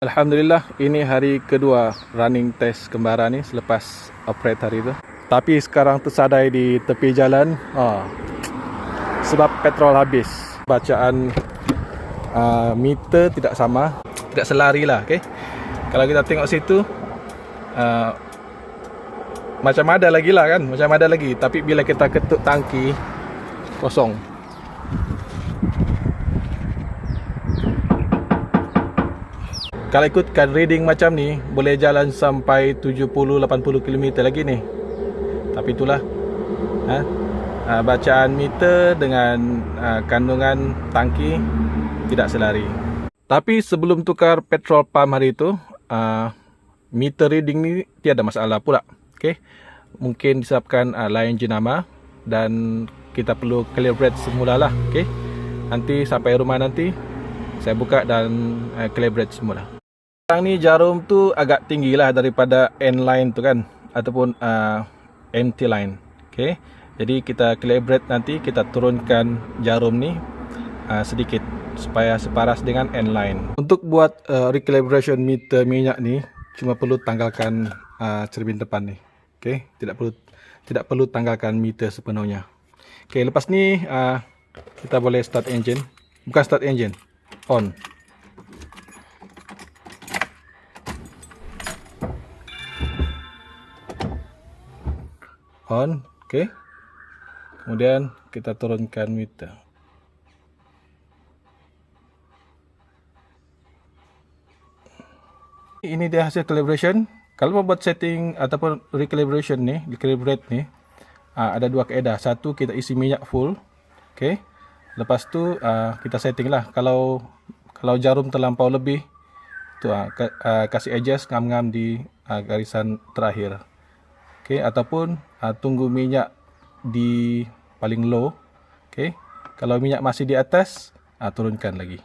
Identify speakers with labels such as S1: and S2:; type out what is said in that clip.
S1: Alhamdulillah, ini hari kedua running test kembara ni selepas operate hari tu. Tapi sekarang tersadai di tepi jalan sebab petrol habis. Bacaan meter tidak sama, tidak selari lah. Okay? Kalau kita tengok situ macam ada lagi lah kan, macam ada lagi. Tapi bila kita ketuk tangki, kosong. Kalau ikutkan reading macam ni, boleh jalan sampai 70-80 km lagi ni. Tapi itulah bacaan meter dengan kandungan tangki tidak selari. Tapi sebelum tukar petrol pump hari itu, meter reading ni tiada masalah pula. Okay? Mungkin disebabkan lain jenama dan kita perlu calibrate semula lah. Okay? Nanti sampai rumah nanti saya buka dan calibrate semula. Sekarang ni jarum tu agak tinggi lah daripada end line tu kan, ataupun empty line. Okay? Jadi kita calibrate nanti, kita turunkan jarum ni sedikit supaya separas dengan end line. Untuk buat recalibration meter minyak ni, cuma perlu tanggalkan cermin depan ni. Okay? Tidak perlu tanggalkan meter sepenuhnya. Okay, lepas ni kita boleh start engine. Bukan start engine, on. On, okay. Kemudian kita turunkan meter. Ini dia hasil calibration. Kalau mau buat setting ataupun recalibration ni, recalibrate ni, ada dua kaedah. Satu, kita isi minyak full, okay. Lepas tu kita setting lah. Kalau jarum terlampau lebih, tu kasih adjust ngam-ngam di garisan terakhir. Okay, ataupun tunggu minyak di paling low. Okay. Kalau minyak masih di atas, turunkan lagi.